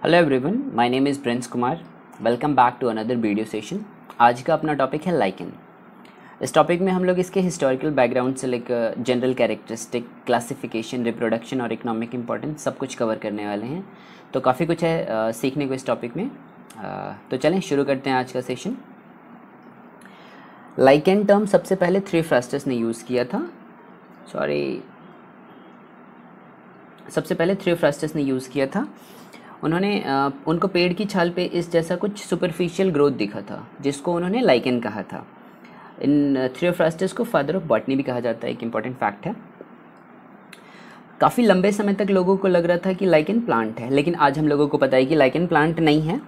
Hello everyone, my name is Prince Kumar. Welcome back to another video session. आज का अपना topic है लाइकेन। इस टॉपिक में हम लोग इसके हिस्टोरिकल बैकग्राउंड से लेकर जनरल कैरेक्टरिस्टिक, क्लासिफिकेशन, रिप्रोडक्शन और इकोनॉमिक इंपॉर्टेंस सब कुछ कवर करने वाले हैं। तो काफ़ी कुछ है सीखने को इस टॉपिक में। तो चलें शुरू करते हैं आज का सेशन। लाइकेन टर्म सबसे पहले थ्योफ्रास्टस ने यूज़ किया था। सबसे पहले थ्योफ्रास्टस ने यूज़ किया था। उन्होंने उनको पेड़ की छाल पे इस जैसा कुछ सुपरफिशियल ग्रोथ दिखा था, जिसको उन्होंने लाइकेन कहा था। इन थ्योफ्रास्टस को फादर ऑफ बॉटनी भी कहा जाता है, एक इम्पॉर्टेंट फैक्ट है। काफ़ी लंबे समय तक लोगों को लग रहा था कि लाइकेन प्लांट है, लेकिन आज हम लोगों को पता है कि लाइकेन प्लांट नहीं है।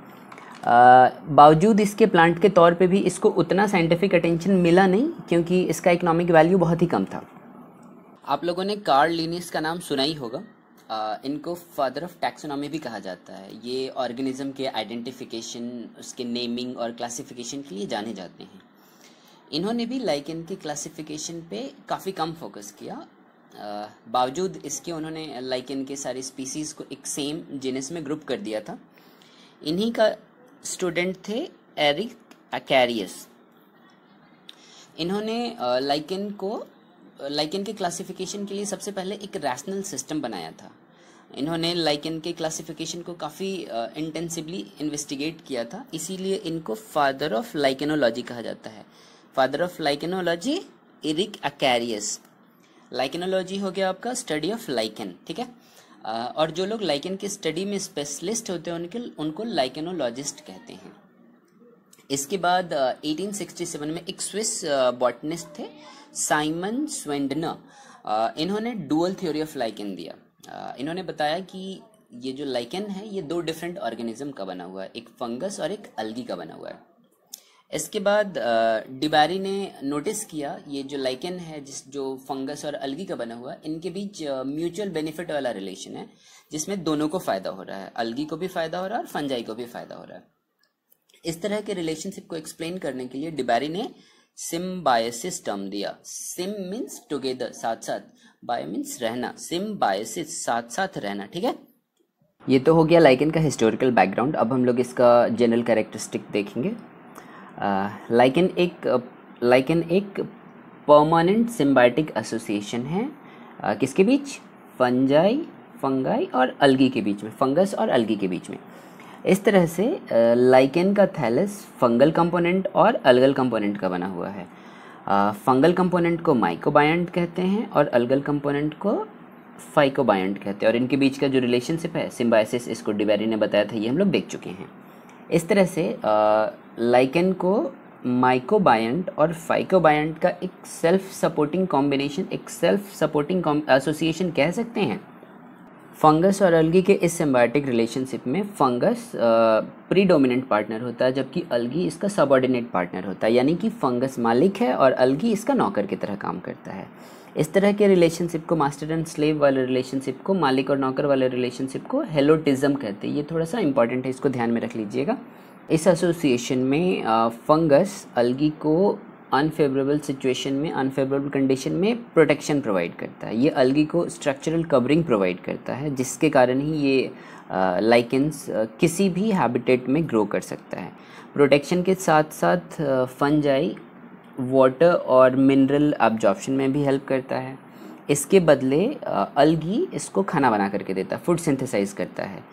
बावजूद इसके प्लांट के तौर पे भी इसको उतना साइंटिफिक अटेंशन मिला नहीं, क्योंकि इसका इकोनॉमिक वैल्यू बहुत ही कम था। आप लोगों ने कार्ल लिनियस का नाम सुना ही होगा। इनको फादर ऑफ टैक्सोनॉमी भी कहा जाता है। ये ऑर्गेनिज्म के आइडेंटिफिकेशन, उसके नेमिंग और क्लासिफिकेशन के लिए जाने जाते हैं। इन्होंने भी लाइकेन की क्लासिफिकेशन पे काफ़ी कम फोकस किया। बावजूद इसके उन्होंने लाइकेन के सारे स्पीसीज़ को एक सेम जीनस में ग्रुप कर दिया था। इन्हीं का स्टूडेंट थे एरिक अकैरियस। इन्होंने लाइकेन के क्लासिफिकेशन के लिए सबसे पहले एक रैशनल सिस्टम बनाया था। इन्होंने लाइकेन के क्लासिफिकेशन को काफ़ी इंटेंसिवली इन्वेस्टिगेट किया था, इसीलिए इनको फादर ऑफ लाइकेनोलॉजी कहा जाता है। Father of lichenology Erik Acharius. Lichenology हो गया आपका स्टडी ऑफ लाइकेन, ठीक है। और जो लोग लाइकेन की स्टडी में स्पेशलिस्ट होते हैं उनको लाइकेनोलॉजिस्ट कहते हैं। इसके बाद 1867 में एक स्विस बॉटनिस्ट थे, साइमन स्वेंडनर। इन्होंने डुअल थ्योरी ऑफ लाइकेन दिया। इन्होंने बताया कि ये जो लाइकेन है ये दो डिफरेंट ऑर्गेनिज्म का बना हुआ है, एक फंगस और एक अलगी का बना हुआ है। इसके बाद डिबारी ने नोटिस किया ये जो लाइकेन है, जो फंगस और अलगी का बना हुआ है, इनके बीच म्यूचुअल बेनिफिट वाला रिलेशन है, जिसमें दोनों को फायदा हो रहा है। अलगी को भी फायदा हो रहा है और फंजाई को भी फायदा हो रहा है। इस तरह के रिलेशनशिप को एक्सप्लेन करने के लिए डिबारी ने सिम्बायोसिस टर्म दिया। सिम मीन्स टुगेदर, साथ साथ, बायो मीन्स रहना, सिम्बायोसिस साथ साथ रहना, ठीक है। ये तो हो गया लाइकेन का हिस्टोरिकल बैकग्राउंड। अब हम लोग इसका जनरल कैरेक्टरिस्टिक देखेंगे। लाइकेन एक परमानेंट सिम्बायोटिक एसोसिएशन है। किसके बीच? फंगाई और अलगी के बीच में, फंगस और अलगी के बीच में। इस तरह से लाइकेन का थैलस फंगल कंपोनेंट और अलगल कंपोनेंट का बना हुआ है। फंगल कंपोनेंट को माइकोबायंट कहते हैं और अलगल कंपोनेंट को फाइकोबायंट कहते हैं। और इनके बीच का जो रिलेशनशिप है सिम्बायोसिस, इसको डिबारी ने बताया था, ये हम लोग देख चुके हैं। इस तरह से लाइकेन को माइकोबायंट और फाइकोबायंट का एक सेल्फ सपोर्टिंग कॉम्बिनेशन, एक सेल्फ सपोर्टिंग एसोसिएशन कह सकते हैं। फंगस और अलगी के इस सिम्बायोटिक रिलेशनशिप में फंगस प्रीडोमिनेंट पार्टनर होता है, जबकि अलगी इसका सबऑर्डिनेट पार्टनर होता है। यानी कि फंगस मालिक है और अलगी इसका नौकर की तरह काम करता है। इस तरह के रिलेशनशिप को, मास्टर एंड स्लेव वाले रिलेशनशिप को, मालिक और नौकर वाले रिलेशनशिप को हेलोटिज्म कहते हैं। ये थोड़ा सा इंपॉर्टेंट है, इसको ध्यान में रख लीजिएगा। इस एसोसिएशन में फंगस अलगी को अनफेवरेबल सिचुएशन में, अनफेवरेबल कंडीशन में प्रोटेक्शन प्रोवाइड करता है। ये अलगी को स्ट्रक्चरल कवरिंग प्रोवाइड करता है, जिसके कारण ही ये लाइकेन्स किसी भी हैबिटेट में ग्रो कर सकता है। प्रोटेक्शन के साथ साथ फंजाई वाटर और मिनरल एब्जॉर्प्शन में भी हेल्प करता है। इसके बदले अलगी इसको खाना बना करके देता है, फूड सिंथेसाइज करता है।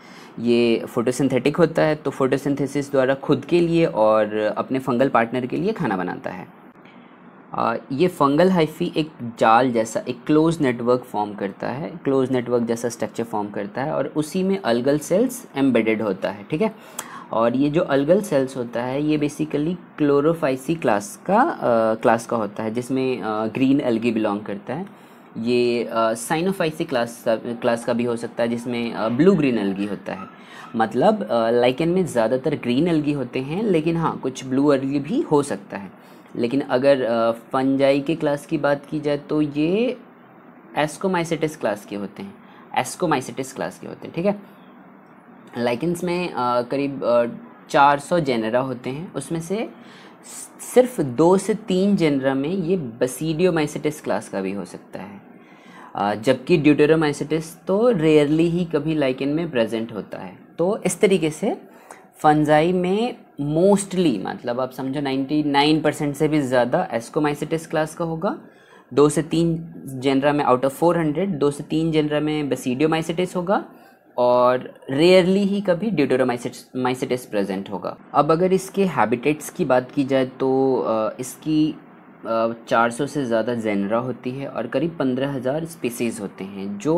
ये फोटोसिंथेटिक होता है, तो फोटोसिंथेसिस द्वारा खुद के लिए और अपने फंगल पार्टनर के लिए खाना बनाता है। ये फंगल हाइफी एक जाल जैसा, एक क्लोज नेटवर्क फॉर्म करता है, क्लोज नेटवर्क जैसा स्ट्रक्चर फॉर्म करता है, और उसी में अलगल सेल्स एम्बेडेड होता है, ठीक है। और ये जो अलगल सेल्स होता है ये बेसिकली क्लोरोफाइसी क्लास का होता है, जिसमें ग्रीन अलगी बिलोंग करता है। ये साइनोफाइसी क्लास का भी हो सकता है, जिसमें ब्लू ग्रीन अलगी होता है। मतलब लाइकेन में ज़्यादातर ग्रीन अलगी होते हैं, लेकिन हाँ कुछ ब्लू अलगी भी हो सकता है। लेकिन अगर फंजाई के क्लास की बात की जाए तो ये एस्कोमाइसेटिस क्लास के होते हैं, ठीक है। लाइकेन्स में करीब 400 जेनरा होते हैं, उसमें से सिर्फ 2 से 3 जेनरा में ये बसीडियोमाइसेटिस क्लास का भी हो सकता है। जबकि ड्यूटेरोमाइसेटिस तो रेयरली ही कभी लाइकेन में प्रेजेंट होता है। तो इस तरीके से फंजाई में मोस्टली, मतलब आप समझो 99% से भी ज़्यादा एस्कोमाइसिटिस क्लास का होगा। 2 से 3 जेनरा में आउट ऑफ 400, 2 से 3 जेनरा में बेसिडियोमाइसिटिस होगा और रेयरली ही कभी ड्यूटेरोमाइसिटिस प्रेजेंट होगा। अब अगर इसके हैबिटेट्स की बात की जाए तो इसकी 400 से ज़्यादा जेनरा होती है और करीब 15,000 स्पीसीज़ होते हैं जो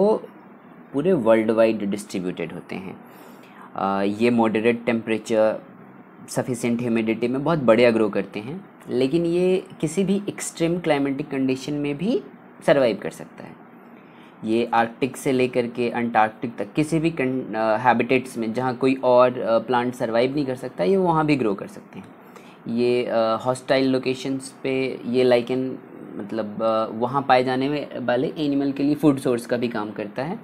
पूरे वर्ल्ड वाइड डिस्ट्रीब्यूटेड होते हैं। ये मॉडरेट टेम्परेचर, सफिशिएंट ह्यूमिडिटी में बहुत बढ़िया ग्रो करते हैं, लेकिन ये किसी भी एक्सट्रीम क्लाइमेटिक कंडीशन में भी सर्वाइव कर सकता है। ये आर्कटिक से लेकर के अंटार्कटिक तक किसी भी हैबिटेट्स में जहाँ कोई और प्लांट सर्वाइव नहीं कर सकता, ये वहाँ भी ग्रो कर सकते हैं। ये हॉस्टाइल लोकेशंस पे ये लाइकन मतलब वहाँ पाए जाने वाले एनिमल के लिए फूड सोर्स का भी काम करता है।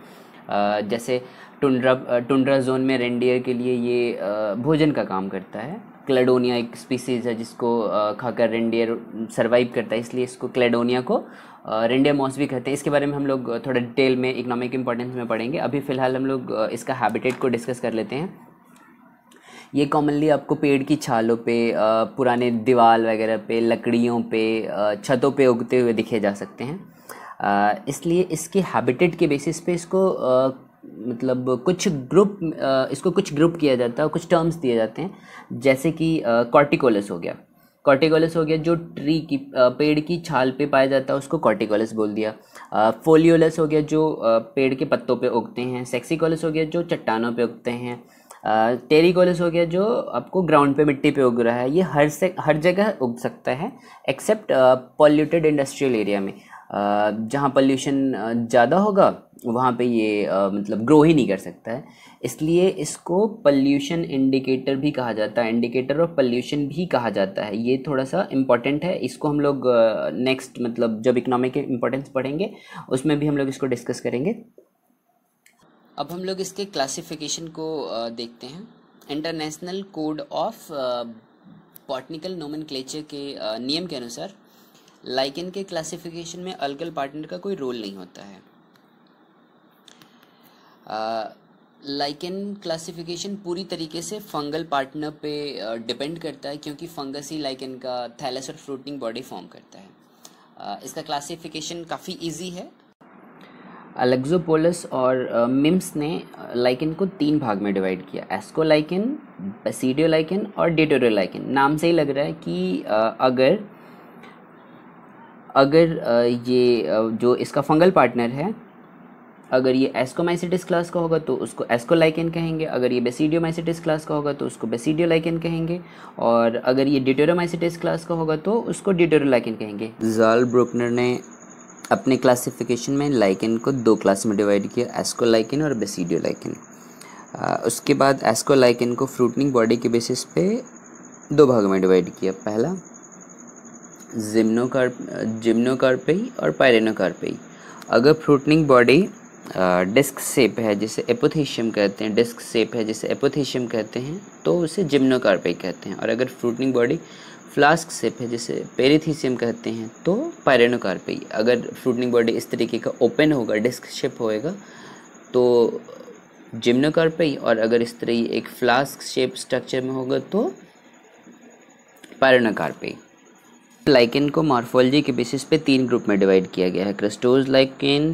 जैसे टुंड्रा जोन में रेंडियर के लिए ये भोजन का काम करता है। क्लेडोनिया एक स्पीसीज़ है जिसको खाकर रेंडियर सर्वाइव करता है, इसलिए इसको क्लेडोनिया को रेंडियर मॉस भी कहते हैं। इसके बारे में हम लोग थोड़ा डिटेल में इकोनॉमिक इंपॉर्टेंस में पढ़ेंगे। अभी फ़िलहाल हम लोग इसका हैबिटेट को डिस्कस कर लेते हैं। ये कॉमनली आपको पेड़ की छालों पे, पुराने दीवार वगैरह पे, लकड़ियों पे, छतों पे उगते हुए दिखे जा सकते हैं। इसलिए इसके हैबिटेट के बेसिस पे इसको मतलब इसको कुछ ग्रुप किया जाता है, कुछ टर्म्स दिए जाते हैं। जैसे कि कॉर्टिकोलस हो गया, जो ट्री की पेड़ की छाल पे पाया जाता है उसको कॉर्टिकोलस बोल दिया। फोलियोलस हो गया जो पेड़ के पत्तों पे उगते हैं। सेक्सिकोलस हो गया जो चट्टानों पे उगते हैं। टेरिकोलस हो गया जो आपको ग्राउंड पे मिट्टी पे उग रहा है। ये हर जगह उग सकता है एक्सेप्ट पॉल्यूटेड इंडस्ट्रियल एरिया में। जहाँ पोल्यूशन ज़्यादा होगा वहाँ पे ये मतलब ग्रो ही नहीं कर सकता है, इसलिए इसको पोल्यूशन इंडिकेटर भी कहा जाता है, इंडिकेटर ऑफ पोल्यूशन भी कहा जाता है। ये थोड़ा सा इम्पॉर्टेंट है, इसको हम लोग नेक्स्ट मतलब जब इकोनॉमिक के इम्पोर्टेंस पढ़ेंगे उसमें भी हम लोग इसको डिस्कस करेंगे। अब हम लोग इसके क्लासिफिकेशन को देखते हैं। International code of botanical nomenclature के नियम के अनुसार लाइकेन के क्लासिफिकेशन में अल्कल पार्टनर का कोई रोल नहीं होता है। लाइकेन क्लासिफिकेशन पूरी तरीके से फंगल पार्टनर पे डिपेंड करता है, क्योंकि फंगस ही लाइकेन का थैलस और फ्रूटिंग बॉडी फॉर्म करता है। इसका क्लासिफिकेशन काफ़ी इजी है। अलेक्सोपोलस और मिम्स ने लाइकेन को 3 भाग में डिवाइड किया, एस्कोलाइकेन, बेसिडियोलाइकेन और डिटोरियोलाइकेन। नाम से ही लग रहा है कि अगर ये जो इसका फंगल पार्टनर है, अगर ये एस्कोमाइसिटिस क्लास का होगा तो उसको एस्कोलाइकेन कहेंगे, अगर ये बेसिडियोमाइसिटिस क्लास का होगा तो उसको बेसिडियोलाइकेन कहेंगे, और अगर ये डिटोरियोमाइसिटिस क्लास का होगा तो उसको डिटोरियोलाइकेन कहेंगे। ज़ाल ब्रुकनर ने अपने क्लासिफिकेशन में लाइकेन को 2 क्लास में डिवाइड किया, एस्कोलाइकेन और बेसिडियोलाइकेन। उसके बाद एस्कोलाइकेन को फ्रूटिंग बॉडी के बेसिस पे 2 भाग में डिवाइड किया। पहला जिम्नोकार्पेई और पायरेनोकार्पेई। अगर फ्रूटिंग बॉडी डिस्क शेप है जिसे एपोथीशियम कहते हैं, डिस्क शेप है जिसे एपोथीशियम कहते हैं, तो उसे जिम्नोकार्पेई कहते हैं। और अगर फ्रूटिंग बॉडी फ्लास्क शेप है जिसे पेरिथीशियम कहते हैं तो पायरेनोकार्पेई। अगर फ्रूटिंग बॉडी इस तरीके का ओपन होगा, डिस्क शेप होएगा तो जिम्नोकार्पेई, और अगर इस तरह एक फ्लास्क शेप स्ट्रक्चर में होगा तो पायरेनोकार्पेई। लाइकेन को मॉर्फोलॉजी के बेसिस पे 3 ग्रुप में डिवाइड किया गया है, क्रस्टोज लाइकेन,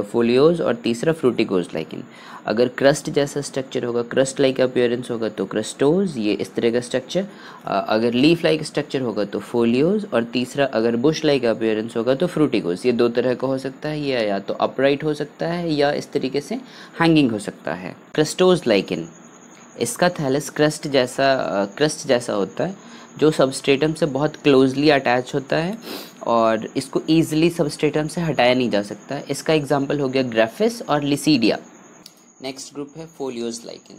फोलियोज और तीसरा फ्रूटिकोज लाइकेन। अगर क्रस्ट जैसा स्ट्रक्चर होगा, क्रस्ट लाइक अपीयरेंस होगा तो क्रस्टोज, ये इस तरह का स्ट्रक्चर। अगर लीफ लाइक स्ट्रक्चर होगा तो फोलियोज, और तीसरा अगर बुश लाइक अपीयरेंस होगा तो फ्रूटिकोज। ये 2 तरह का हो सकता है, या तो अपराइट हो सकता है या इस तरीके से हैंगिंग हो सकता है। क्रस्टोज लाइकेन, इसका थैलस क्रस्ट जैसा होता है जो सबस्ट्रेटम से बहुत क्लोजली अटैच होता है और इसको ईजिली सबस्ट्रेटम से हटाया नहीं जा सकता है। इसका एग्जाम्पल हो गया ग्राफिस और लिसीडिया। नेक्स्ट ग्रुप है फोलियोज लाइकेन।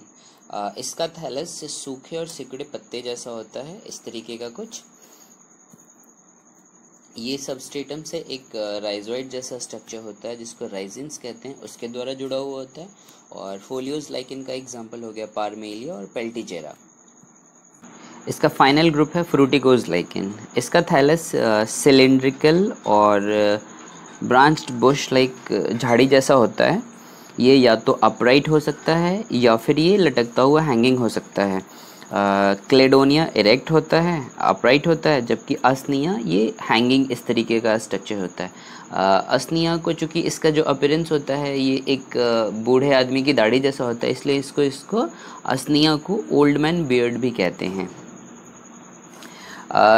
इसका थैलस सूखे और सिकुड़े पत्ते जैसा होता है, इस तरीके का कुछ। ये सबस्ट्रेटम से एक राइजोइड जैसा स्ट्रक्चर होता है जिसको राइजिन्स कहते हैं, उसके द्वारा जुड़ा हुआ होता है। और फोलियोज लाइकेन का एग्जाम्पल हो गया पारमेलिया और पेल्टिजेरा। इसका फाइनल ग्रुप है फ्रूटिकोज लाइकेन। इसका थैलस सिलिंड्रिकल और ब्रांच्ड बुश लाइक झाड़ी जैसा होता है। ये या तो अपराइट हो सकता है या फिर ये लटकता हुआ हैंगिंग हो सकता है। क्लेडोनिया इरेक्ट होता है, अपराइट होता है, जबकि असनिया ये हैंगिंग इस तरीके का स्ट्रक्चर होता है। असनिया को चूँकि इसका जो अपीयरेंस होता है ये एक बूढ़े आदमी की दाढ़ी जैसा होता है, इसलिए इसको असनिया को ओल्ड मैन बियर्ड भी कहते हैं।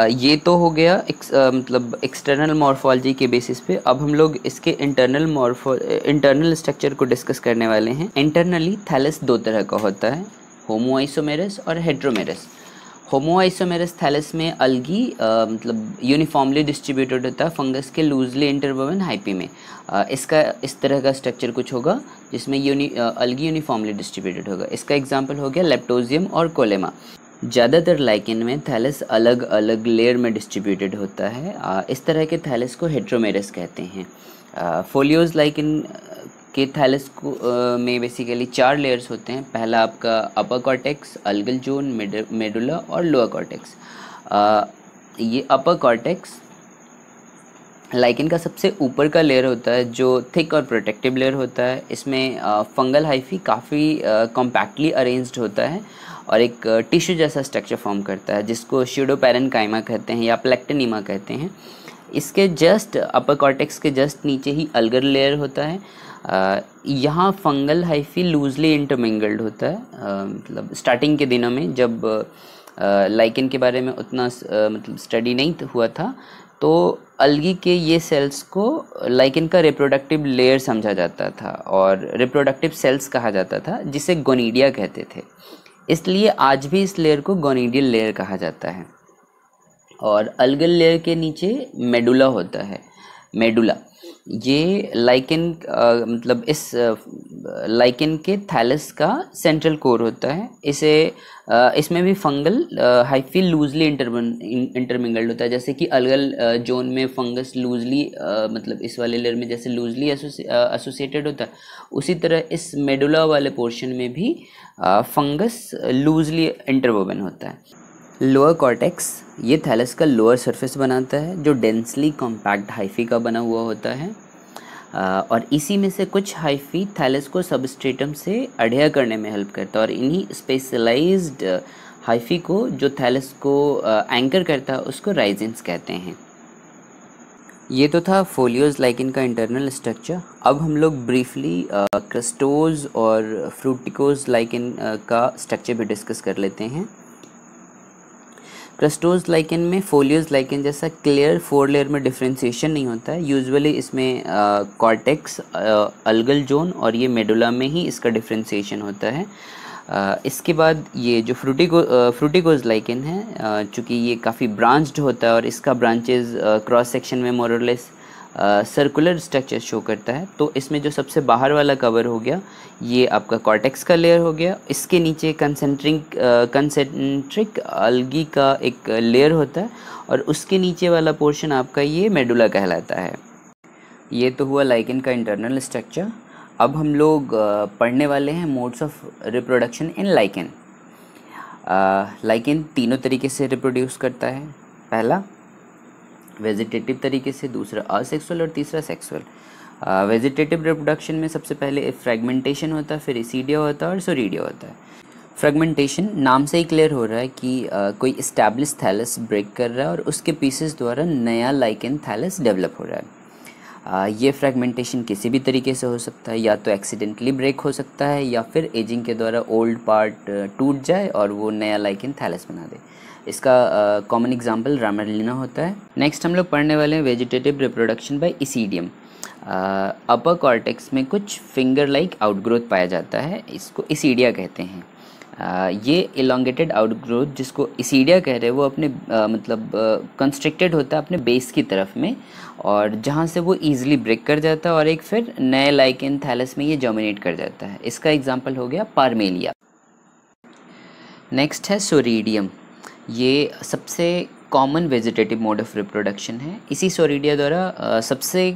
ये तो हो गया मतलब एक्सटर्नल मॉर्फोलॉजी के बेसिस पे। अब हम लोग इसके इंटरनल स्ट्रक्चर को डिस्कस करने वाले हैं। इंटरनली थैलस दो तरह का होता है, होमोआइसोमेरस और हेट्रोमेरस। होमोआइसोमेरस थैलस में अलगी मतलब यूनिफॉर्मली डिस्ट्रीब्यूटेड होता है, फंगस के लूजली इंटरवोवन हाइपी में। इसका इस तरह का स्ट्रक्चर कुछ होगा जिसमें अलगी यूनिफॉर्मली डिस्ट्रीब्यूटेड होगा। इसका एग्जाम्पल हो गया लेप्टोजियम और कोलेमा। ज़्यादातर लाइकेन में थैलस अलग अलग लेयर में डिस्ट्रीब्यूटेड होता है। इस तरह के थैलस को हेट्रोमेरस कहते हैं। फोलियोज लाइकेन के थैलस को में बेसिकली 4 लेयर्स होते हैं। पहला आपका अपर कॉर्टेक्स, अल्गल जोन, मेडुला और लोअर कॉर्टेक्स। ये अपर कॉर्टेक्स लाइकेन का सबसे ऊपर का लेयर होता है जो थिक और प्रोटेक्टिव लेयर होता है। इसमें फंगल हाइफी काफ़ी कॉम्पैक्टली अरेंज्ड होता है और एक टिश्यू जैसा स्ट्रक्चर फॉर्म करता है जिसको स्यूडोपेरेन्काइमा कहते हैं या प्लेक्टोनीमा कहते हैं। इसके जस्ट अपर कॉर्टेक्स के जस्ट नीचे ही अल्गर लेयर होता है। यहाँ फंगल हाइफी लूजली इंटरमिंगल्ड होता है। मतलब स्टार्टिंग के दिनों में जब लाइकेन के बारे में उतना मतलब स्टडी नहीं हुआ था तो अलगी के ये सेल्स को लाइकेन का रिप्रोडक्टिव लेयर समझा जाता था और रिप्रोडक्टिव सेल्स कहा जाता था, जिसे गोनीडिया कहते थे। इसलिए आज भी इस लेयर को गोनीडियल लेयर कहा जाता है। और अलगल लेयर के नीचे मेडुला होता है। मेडुला ये लाइकेन मतलब इस लाइकेन के थैलस का सेंट्रल कोर होता है। इसमें भी फंगल हाइफी लूजली इंटरमिंगल्ड होता है, जैसे कि अलगल जोन में फंगस लूजली मतलब इस वाले लेयर में जैसे लूजली एसोसिएटेड होता है, उसी तरह इस मेडुला वाले पोर्शन में भी फंगस लूजली इंटरवोवन होता है। लोअर कॉर्टेक्स ये थैलस का लोअर सरफेस बनाता है जो डेंसली कॉम्पैक्ट हाइफी का बना हुआ होता है। और इसी में से कुछ हाइफी थैलस को सबस्ट्रेटम से अडेयर करने में हेल्प करता है और इन्हीं स्पेशलाइज्ड हाइफी को जो थैलस को एंकर करता है उसको राइजिन्स कहते हैं। ये तो था फोलियोज लाइकेन का इंटरनल स्ट्रक्चर। अब हम लोग ब्रीफली क्रस्टोज और फ्रूटिकोज लाइकेन का स्ट्रक्चर भी डिस्कस कर लेते हैं। क्रस्टोज लाइकेन में फोलियोज लाइकेन जैसा क्लियर 4 लेयर में डिफ्रेंशिएशन नहीं होता है। यूजुअली इसमें कॉर्टेक्स, अल्गल जोन और ये मेडुला में ही इसका डिफ्रेंशिएशन होता है। इसके बाद ये जो फ्रूटिकोज लाइकेन है, चूँकि ये काफ़ी ब्रांच्ड होता है और इसका ब्रांचेज क्रॉस सेक्शन में मोरलेस सर्कुलर स्ट्रक्चर शो करता है। तो इसमें जो सबसे बाहर वाला कवर हो गया ये आपका कॉर्टेक्स का लेयर हो गया। इसके नीचे कंसेंट्रिक अलगी का एक लेयर होता है और उसके नीचे वाला पोर्शन आपका ये मेडुला कहलाता है। ये तो हुआ लाइकेन का इंटरनल स्ट्रक्चर। अब हम लोग पढ़ने वाले हैं modes of reproduction in lichen. Lichen तीनों तरीके से रिप्रोड्यूस करता है। पहला वेजिटेटिव तरीके से, दूसरा असेक्सुअल और तीसरा सेक्सुअल। वेजिटेटिव रिप्रोडक्शन में सबसे पहले फ्रेगमेंटेशन होता है, फिर इसीडिया होता है और सोरीडिया होता है। फ्रेगमेंटेशन नाम से ही क्लियर हो रहा है कि कोई इस्टेब्लिश थैलस ब्रेक कर रहा है और उसके पीसेस द्वारा नया लाइकेन थैलस डेवलप हो रहा है। ये फ्रेगमेंटेशन किसी भी तरीके से हो सकता है, या तो एक्सीडेंटली ब्रेक हो सकता है या फिर एजिंग के द्वारा ओल्ड पार्ट टूट जाए और वो नया लाइकेन थैलस बना दे। इसका कॉमन एग्जांपल रामेलिना होता है। नेक्स्ट हम लोग पढ़ने वाले हैं vegetative reproduction by isidium. Upper cortex में कुछ फिंगर लाइक आउटग्रोथ पाया जाता है, इसको इसीडिया कहते हैं। ये इलोंगेटेड आउटग्रोथ जिसको इसीडिया कह रहे हैं वो अपने मतलब कंस्ट्रिक्टेड होता है अपने बेस की तरफ में, और जहाँ से वो ईजिली ब्रेक कर जाता है और एक फिर नए लाइकेन थैलस में ये जर्मिनेट कर जाता है। इसका एग्जांपल हो गया पार्मेलिया। नेक्स्ट है सोरीडियम। ये सबसे common vegetative mode of reproduction है। इसी सोरीडिया द्वारा सबसे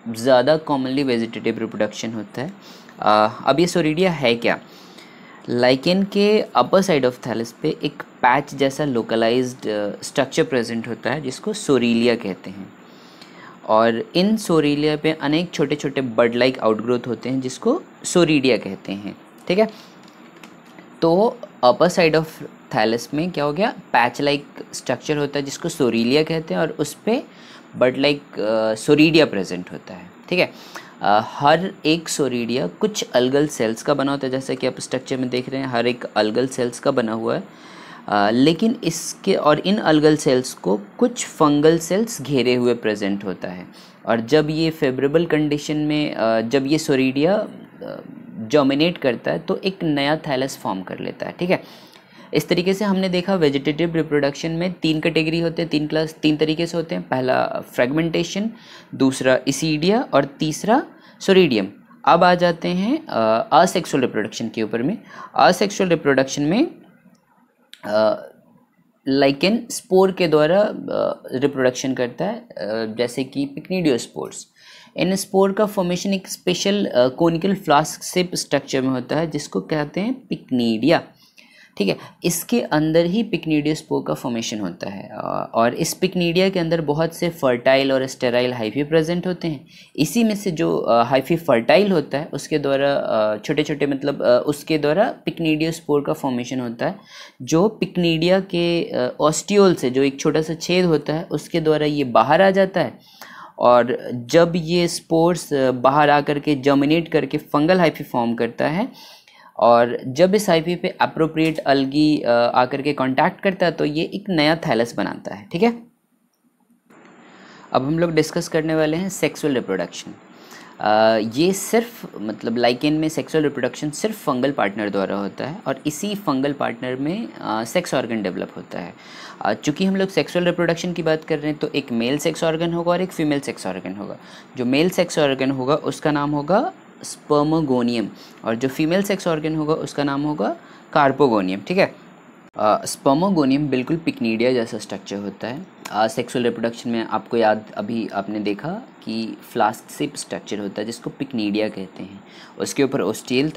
ज़्यादा कॉमनली वेजिटेटिव रिप्रोडक्शन होता है। अब ये सोरीडिया है क्या? लाइकेन के अपर साइड ऑफ थैलस पे एक पैच जैसा लोकलाइज्ड स्ट्रक्चर प्रेजेंट होता है जिसको सोरीलिया कहते हैं। और इन सोरीलिया पे अनेक छोटे छोटे बर्ड लाइक आउटग्रोथ होते हैं जिसको सोरीडिया कहते हैं। ठीक है, तो अपर साइड ऑफ थैलस में क्या हो गया, पैच लाइक स्ट्रक्चर होता है जिसको सोरीलिया कहते हैं और उस पर बर्ड लाइक सोरीडिया प्रेजेंट होता है। ठीक है, हर एक सोरीडिया कुछ अलगल सेल्स का बना होता है, जैसे कि आप स्ट्रक्चर में देख रहे हैं हर एक अलगल सेल्स का बना हुआ है। लेकिन इसके और इन अलगल सेल्स को कुछ फंगल सेल्स घेरे हुए प्रेजेंट होता है। और जब ये फेवरेबल कंडीशन में जब ये सोरीडिया जर्मिनेट करता है तो एक नया थैलस फॉर्म कर लेता है। ठीक है, इस तरीके से हमने देखा वेजिटेटिव रिप्रोडक्शन में 3 कैटेगरी होते हैं, 3 तरीके से होते हैं। पहला फ्रेगमेंटेशन, दूसरा इसीडिया और तीसरा सोरीडियम। अब आ जाते हैं असेक्सुअल रिप्रोडक्शन के ऊपर में। असेक्सुअल रिप्रोडक्शन में लाइकेन स्पोर के द्वारा रिप्रोडक्शन करता है, जैसे कि पिक्निडियोस्पोर्स। इन स्पोर का फॉर्मेशन एक special conical flask shape structure में होता है जिसको कहते हैं पिक्नीडिया। ठीक है, इसके अंदर ही पिक्नीडियोस्पोर का फॉर्मेशन होता है और इस पिक्नीडिया के अंदर बहुत से फर्टाइल और स्टेराइल हाइफी प्रेजेंट होते हैं। इसी में से जो हाइफी फर्टाइल होता है उसके द्वारा छोटे छोटे मतलब उसके द्वारा पिक्नीडियोस्पोर का फॉर्मेशन होता है, जो पिक्नीडिया के ऑस्टियोल से जो एक छोटा सा छेद होता है उसके द्वारा ये बाहर आ जाता है। और जब ये स्पोर्स बाहर आकर के जर्मिनेट करके फंगल हाइफी फॉर्म करता है और जब इस हाइफी पे अप्रोप्रिएट अलगी आकर के कांटेक्ट करता है तो ये एक नया थैलस बनाता है। ठीक है, अब हम लोग डिस्कस करने वाले हैं सेक्सुअल रिप्रोडक्शन। ये सिर्फ मतलब लाइकेन में सेक्सुअल रिप्रोडक्शन सिर्फ फंगल पार्टनर द्वारा होता है और इसी फंगल पार्टनर में सेक्स ऑर्गन डेवलप होता है। चूँकि हम लोग सेक्सुअल रिप्रोडक्शन की बात कर रहे हैं तो एक मेल सेक्स ऑर्गन होगा और एक फीमेल सेक्स ऑर्गन होगा। जो मेल सेक्स ऑर्गन होगा उसका नाम होगा स्पर्मोगोनियम और जो फीमेल सेक्स ऑर्गन होगा उसका नाम होगा कार्पोगोनियम। ठीक है, स्पर्मोगोनियम बिल्कुल पिक्नीडिया जैसा स्ट्रक्चर होता है। सेक्सुअल रिप्रोडक्शन में आपको याद अभी आपने देखा कि फ्लास्क शेप स्ट्रक्चर होता है जिसको पिक्नीडिया कहते हैं। उसके ऊपर ओस्टियोल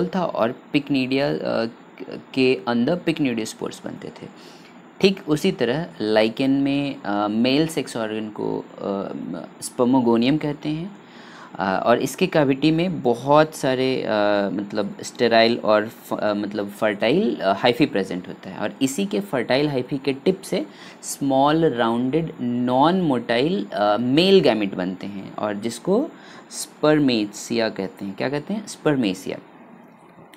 था और पिक्नीडिया के अंदर पिक्नीडियोस्पोर्स बनते थे। ठीक उसी तरह लाइकेन में मेल सेक्स ऑर्गन को स्पर्मोगोनियम कहते हैं और इसके कैविटी में बहुत सारे मतलब स्टेराइल और मतलब फर्टाइल हाइफी प्रेजेंट होता है और इसी के फर्टाइल हाइफी के टिप से small rounded non motile male gamete बनते हैं और जिसको स्पर्मेसिया कहते हैं। क्या कहते हैं? स्पर्मेसिया।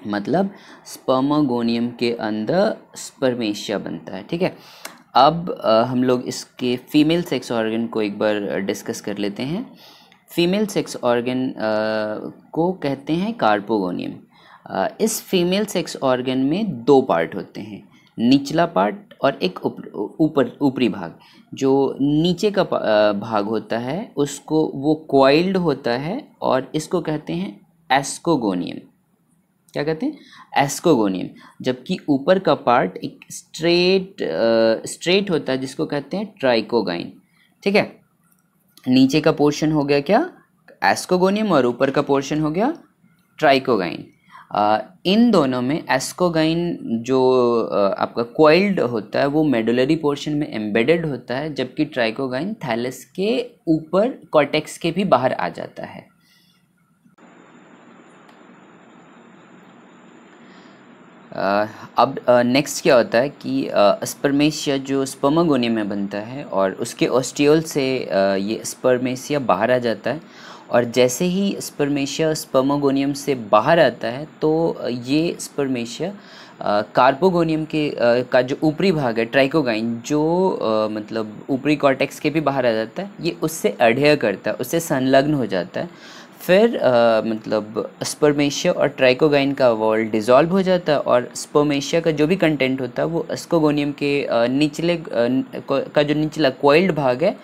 मतलब स्पर्मोगोनियम के अंदर स्पर्मेशिया बनता है। ठीक है, अब हम लोग इसके फीमेल सेक्स ऑर्गन को एक बार डिस्कस कर लेते हैं। फीमेल सेक्स ऑर्गन को कहते हैं कार्पोगोनियम। इस फीमेल सेक्स ऑर्गन में 2 पार्ट होते हैं, निचला पार्ट और एक ऊपरी भाग। जो नीचे का भाग होता है उसको वो कॉइल्ड होता है और इसको कहते हैं एस्कोगोनियम। क्या कहते हैं? एस्कोगोनियम। जबकि ऊपर का पार्ट एक स्ट्रेट होता है जिसको कहते हैं ट्राइकोगाइन। ठीक है, नीचे का पोर्शन हो गया क्या? एस्कोगोनियम और ऊपर का पोर्शन हो गया ट्राइकोगाइन। इन दोनों में एस्कोगाइन जो आपका कॉइल्ड होता है वो मेडुलरी पोर्शन में एम्बेडेड होता है, जबकि ट्राइकोगाइन थैलस के ऊपर कॉर्टेक्स के भी बाहर आ जाता है। अब नेक्स्ट क्या होता है कि स्पर्मेशिया जो स्पर्मोगोनियम में बनता है और उसके ऑस्टियोल से ये स्पर्मेशिया बाहर आ जाता है और जैसे ही स्पर्मेशिया स्पर्मोगोनियम से बाहर आता है तो ये स्पर्मेशिया कार्पोगोनियम के का जो ऊपरी भाग है ट्राइकोगाइन जो मतलब ऊपरी कॉर्टेक्स के भी बाहर आ जाता है, ये उससे अडेयर करता है, उससे संलग्न हो जाता है। फिर मतलब स्पर्मेशिया और ट्राइकोगाइन का वॉल डिज़ोल्व हो जाता है और स्पर्मेशिया का जो भी कंटेंट होता है वो एस्कोगोनियम के निचले का जो निचला कॉइल्ड भाग है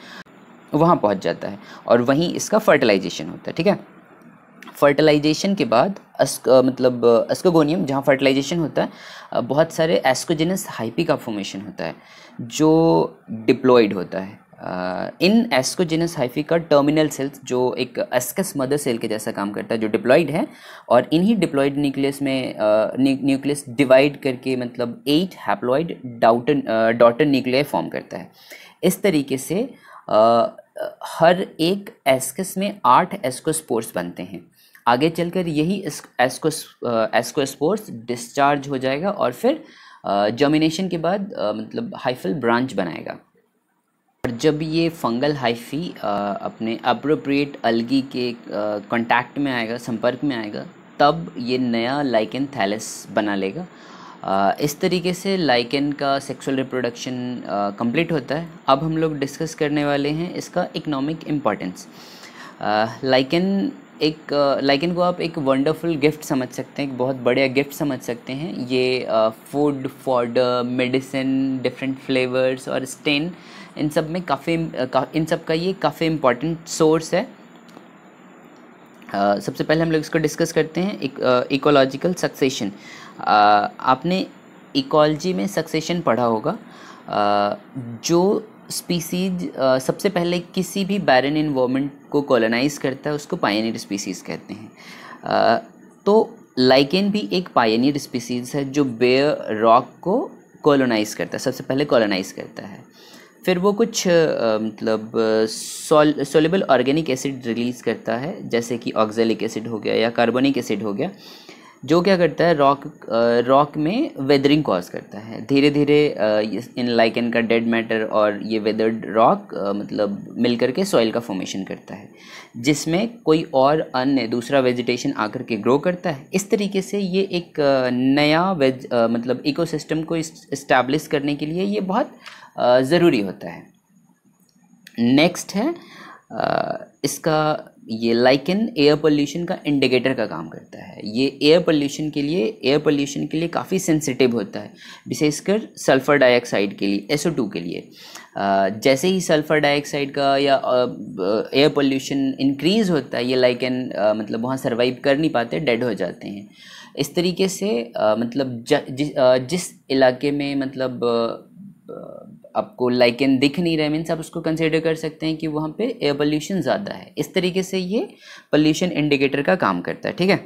वहाँ पहुँच जाता है और वहीं इसका फर्टिलाइजेशन होता है। ठीक है, फर्टिलाइजेशन के बाद मतलब एस्कोगोनियम जहाँ फर्टिलाइजेशन होता है बहुत सारे एस्कोजेनस हाइपी का फॉर्मेशन होता है जो डिप्लॉयड होता है। इन एस्कोजेनस हाइफी का टर्मिनल सेल्स जो एक एस्कस मदर सेल के जैसा काम करता है जो डिप्लॉयड है और इन्हीं डिप्लॉयड न्यूक्लियस में न्यूक्लियस डिवाइड करके मतलब 8 हैप्लॉयड डॉटर न्यूक्लियाई फॉर्म करता है। इस तरीके से हर एक एस्कस में 8 एस्कोस्पोर्स बनते हैं। आगे चलकर यही एस्कोस्पोर्स डिस्चार्ज हो जाएगा और फिर जर्मिनेशन के बाद मतलब हाइफल ब्रांच बनाएगा। और जब ये फंगल हाइफी अपने अप्रोप्रिएट अलगी के कांटेक्ट में आएगा, संपर्क में आएगा, तब ये नया लाइकेन थैलस बना लेगा। इस तरीके से लाइकेन का सेक्सुअल रिप्रोडक्शन कंप्लीट होता है। अब हम लोग डिस्कस करने वाले हैं इसका इकोनॉमिक इम्पॉर्टेंस। लाइकेन को आप एक वंडरफुल गिफ्ट समझ सकते हैं, एक बहुत बढ़िया गिफ्ट समझ सकते हैं। ये food, fodder, medicine, different flavours और स्टेन, इन सब में इन सब का ये काफ़ी इम्पॉर्टेंट सोर्स है। सबसे पहले हम लोग इसको डिस्कस करते हैं इकोलॉजिकल सक्सेशन। आपने इकोलॉजी में सक्सेशन पढ़ा होगा। जो स्पीसीज सबसे पहले किसी भी बैरन एनवायरनमेंट को कॉलोनाइज करता है उसको पायनियर स्पीसीज कहते हैं। तो लाइकेन भी एक पायनियर स्पीसीज है जो बेयर रॉक को कॉलोनाइज करता है, सबसे पहले कॉलोनाइज करता है। फिर वो कुछ मतलब सोल्युबल ऑर्गेनिक एसिड रिलीज़ करता है, जैसे कि ऑक्जेलिक एसिड हो गया या कार्बोनिक एसिड हो गया, जो क्या करता है रॉक में वेदरिंग कॉज करता है। धीरे धीरे इन लाइकेन का डेड मैटर और ये वेदर्ड रॉक मतलब मिलकर के सॉइल का फॉर्मेशन करता है, जिसमें कोई और अन्य दूसरा वेजिटेशन आकर के ग्रो करता है। इस तरीके से ये एक नया मतलब इकोसिस्टम को इस्टेब्लिश करने के लिए ये बहुत ज़रूरी होता है। नेक्स्ट है इसका ये लाइकेन एयर पोल्यूशन का इंडिकेटर का काम करता है। ये एयर पोल्यूशन के लिए काफ़ी सेंसिटिव होता है, विशेषकर सल्फ़र डाइऑक्साइड के लिए, SO2 के लिए। जैसे ही सल्फ़र डाइऑक्साइड का या एयर पोल्यूशन इंक्रीज़ होता है, ये लाइकेन मतलब वहाँ सर्वाइव कर नहीं पाते, डेड हो जाते हैं। इस तरीके से मतलब जिस इलाके में मतलब आपको लाइकेन दिख नहीं रहा है, मीन्स आप उसको कंसिडर कर सकते हैं कि वहाँ पे एयर पोल्यूशन ज़्यादा है। इस तरीके से ये पोल्यूशन इंडिकेटर का काम करता है। ठीक है,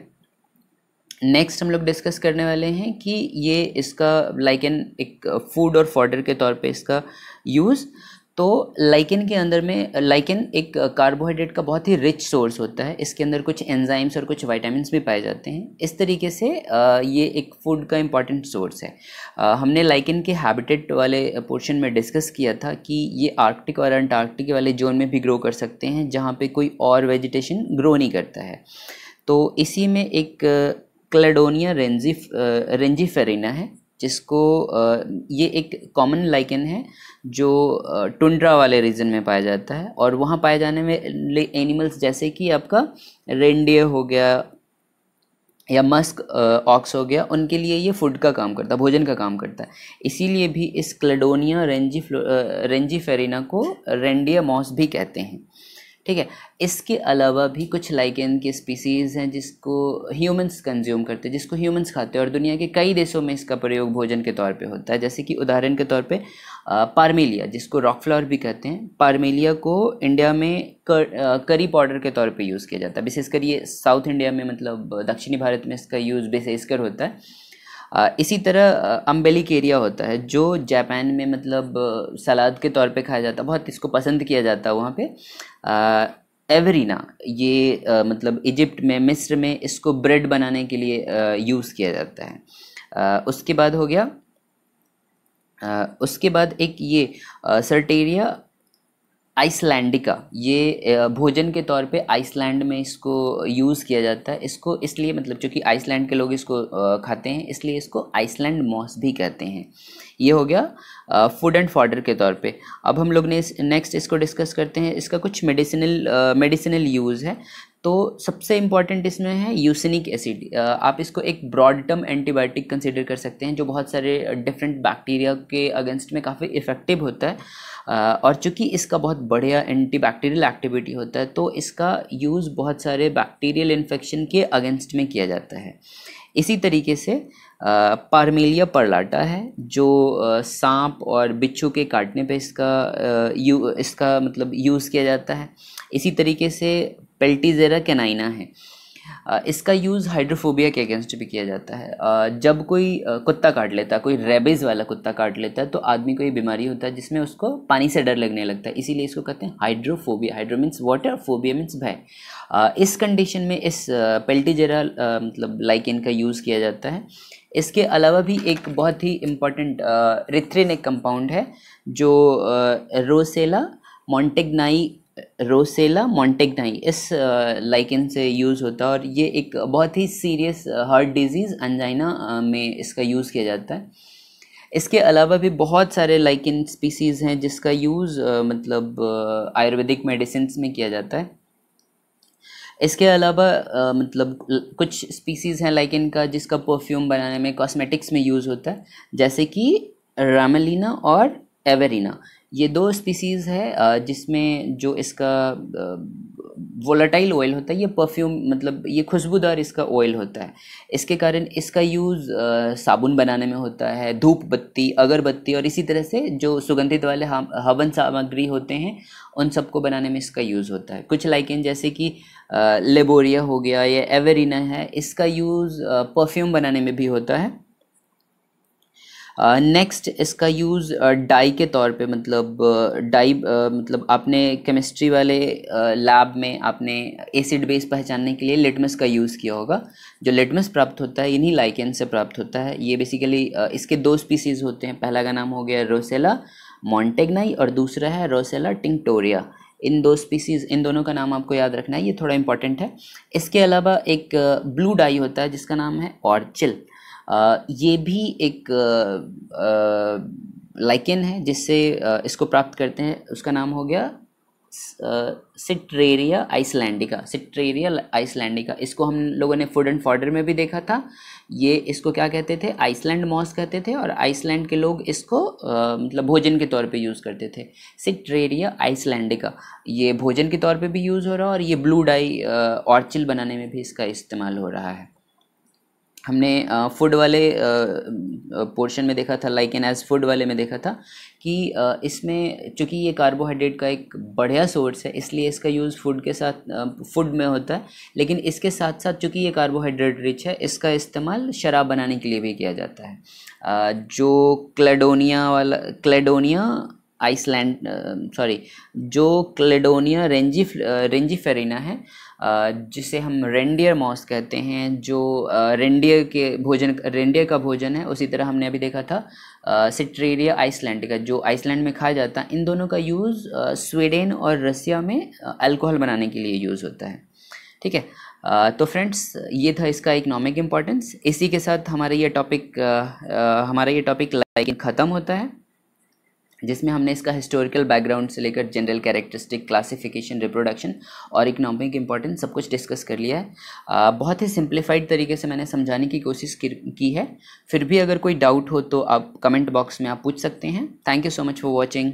नेक्स्ट हम लोग डिस्कस करने वाले हैं कि ये इसका लाइकेन एक फूड और फॉडर के तौर पे इसका यूज़। तो लाइकेन के अंदर में लाइकेन एक कार्बोहाइड्रेट का बहुत ही रिच सोर्स होता है। इसके अंदर कुछ एंजाइम्स और कुछ विटामिन्स भी पाए जाते हैं। इस तरीके से ये एक फूड का इम्पॉर्टेंट सोर्स है। हमने लाइकेन के हैबिटेट वाले पोर्शन में डिस्कस किया था कि ये आर्कटिक और अंटार्कटिक वाले जोन में भी ग्रो कर सकते हैं, जहाँ पे कोई और वेजिटेशन ग्रो नहीं करता है। तो इसी में एक क्लेडोनिया रेंजीफेरिना है, जिसको ये एक कॉमन लाइकेन है जो टुंड्रा वाले रीजन में पाया जाता है। और वहाँ पाए जाने में एनिमल्स जैसे कि आपका रेंडियर हो गया या मस्क ऑक्स हो गया, उनके लिए ये फूड का काम करता है, भोजन का काम करता है। इसीलिए भी इस क्लेडोनिया रेंजीफेरिना को रेंडियर मॉस भी कहते हैं। ठीक है, इसके अलावा भी कुछ लाइकेन के स्पीसीज़ हैं जिसको ह्यूमंस कंज्यूम करते हैं, जिसको ह्यूमंस खाते हैं, और दुनिया के कई देशों में इसका प्रयोग भोजन के तौर पे होता है। जैसे कि उदाहरण के तौर पे पारमेलिया, जिसको रॉक फ्लावर भी कहते हैं, पारमेलिया को इंडिया में करी पाउडर के तौर पे यूज़ किया जाता है। विशेषकर ये साउथ इंडिया में मतलब दक्षिणी भारत में इसका यूज़ विशेषकर होता है। इसी तरह अम्बेलिकेरिया होता है जो जापान में मतलब सलाद के तौर पे खाया जाता है, बहुत इसको पसंद किया जाता है वहाँ पे। एवरीना ये मतलब इजिप्ट में, मिस्र में इसको ब्रेड बनाने के लिए यूज़ किया जाता है। उसके बाद हो गया उसके बाद एक ये सर्टेरिया आइसलैंडिका, ये भोजन के तौर पे आइसलैंड में इसको यूज़ किया जाता है। इसको इसलिए मतलब चूँकि आइसलैंड के लोग इसको खाते हैं, इसलिए इसको आइसलैंड मॉस भी कहते हैं। ये हो गया फूड एंड फॉडर के तौर पे। अब हम लोग ने नेक्स्ट इसको डिस्कस करते हैं, इसका कुछ मेडिसिनल यूज़ है। तो सबसे इम्पॉर्टेंट इसमें है यूसेनिक एसिड। आप इसको एक ब्रॉड टर्म एंटीबायोटिक कंसिडर कर सकते हैं, जो बहुत सारे डिफरेंट बैक्टीरिया के अगेंस्ट में काफ़ी इफ़ेक्टिव होता है। और चूँकि इसका बहुत बढ़िया एंटीबैक्टीरियल एक्टिविटी होता है, तो इसका यूज़ बहुत सारे बैक्टीरियल इन्फेक्शन के अगेंस्ट में किया जाता है। इसी तरीके से पारमेलिया पर्लाटा है, जो सांप और बिच्छू के काटने पे इसका मतलब यूज़ किया जाता है। इसी तरीके से पेल्टीजेरा कैनाइना है, इसका यूज़ हाइड्रोफोबिया के अगेंस्ट भी किया जाता है। जब कोई कुत्ता काट लेता है, कोई रेबीज़ वाला कुत्ता काट लेता है, तो आदमी को ये बीमारी होता है जिसमें उसको पानी से डर लगने लगता है, इसीलिए इसको कहते हैं hydrophobia. Hydro means water, phobia means भय। इस कंडीशन में इस पेल्टिजेरा मतलब लाइकेन का यूज़ किया जाता है। इसके अलावा भी एक बहुत ही इम्पॉर्टेंट रिथ्रिन कंपाउंड है जो रोसेला मॉन्टेग्नाई इस लाइकेन से यूज़ होता है, और ये एक बहुत ही सीरियस हार्ट डिजीज़ अंजाइना में इसका यूज़ किया जाता है। इसके अलावा भी बहुत सारे लाइकेन स्पीसीज़ हैं जिसका यूज़ मतलब आयुर्वेदिक मेडिसिन में किया जाता है। इसके अलावा मतलब कुछ स्पीसीज़ हैं लाइकेन का जिसका परफ्यूम बनाने में, कॉस्मेटिक्स में यूज़ होता है, जैसे कि रामेलिना और एवेरिना। ये दो स्पीसीज़ है जिसमें जो इसका वोलेटाइल ऑयल होता है, ये परफ्यूम मतलब ये खुशबूदार इसका ऑयल होता है। इसके कारण इसका यूज़ साबुन बनाने में होता है, धूप बत्ती, अगरबत्ती और इसी तरह से जो सुगंधित वाले हवन सामग्री होते हैं उन सबको बनाने में इसका यूज़ होता है। कुछ लाइकेन जैसे कि लेबोरिया हो गया या एवेरिना है, इसका यूज़ परफ्यूम बनाने में भी होता है। नेक्स्ट इसका यूज़ डाई के तौर पे, मतलब डाई मतलब आपने केमिस्ट्री वाले लैब में आपने एसिड बेस पहचानने के लिए लिटमस का यूज़ किया होगा। जो लिटमस प्राप्त होता है इन्हीं लाइकेन से प्राप्त होता है। ये बेसिकली इसके दो स्पीसीज़ होते हैं, पहला का नाम हो गया रोसेला मॉन्टेग्नाई और दूसरा है रोसेला टिंक्टोरिया। इन दो स्पीसीज़, इन दोनों का नाम आपको याद रखना है, ये थोड़ा इंपॉर्टेंट है। इसके अलावा एक ब्लू डाई होता है जिसका नाम है ऑर्चिल। ये भी एक लाइकेन है जिससे इसको प्राप्त करते हैं, उसका नाम हो गया सिट्रेरिया आइसलैंडिका। इसको हम लोगों ने फूड एंड फॉडर में भी देखा था। ये इसको क्या कहते थे, आइसलैंड मॉस कहते थे, और आइसलैंड के लोग इसको मतलब भोजन के तौर पे यूज़ करते थे। सिट्रेरिया आइसलैंडिका ये भोजन के तौर पे भी यूज़ हो रहा है, और ये ब्लू डाई ऑर्चिल बनाने में भी इसका इस्तेमाल हो रहा है। हमने फूड वाले पोर्शन में देखा था, लाइकेन एज फूड वाले में देखा था कि इसमें चूँकि ये कार्बोहाइड्रेट का एक बढ़िया सोर्स है, इसलिए इसका यूज़ फूड के साथ फूड में होता है। लेकिन इसके साथ साथ चूँकि ये कार्बोहाइड्रेट रिच है, इसका इस्तेमाल शराब बनाने के लिए भी किया जाता है। जो क्लेडोनिया रेंजीफेरिना है, जिसे हम रेंडियर मॉस कहते हैं, जो रेंडियर का भोजन है, उसी तरह हमने अभी देखा था सिट्रेरिया आइसलैंडिका जो आइसलैंड में खाया जाता है। इन दोनों का यूज़ स्वीडन और रसिया में अल्कोहल बनाने के लिए यूज़ होता है। ठीक है, तो फ्रेंड्स ये था इसका इकोनॉमिक इम्पोर्टेंस। इसी के साथ हमारा ये टॉपिक लाइकेन ख़त्म होता है, जिसमें हमने इसका हिस्टोरिकल बैकग्राउंड से लेकर जनरल कैरेक्टरिस्टिक, क्लासिफिकेशन, रिप्रोडक्शन और इकोनॉमिक इंपॉर्टेंस सब कुछ डिस्कस कर लिया है। बहुत ही सिंप्लीफाइड तरीके से मैंने समझाने की कोशिश की है। फिर भी अगर कोई डाउट हो तो आप कमेंट बॉक्स में आप पूछ सकते हैं। Thank you so much for watching.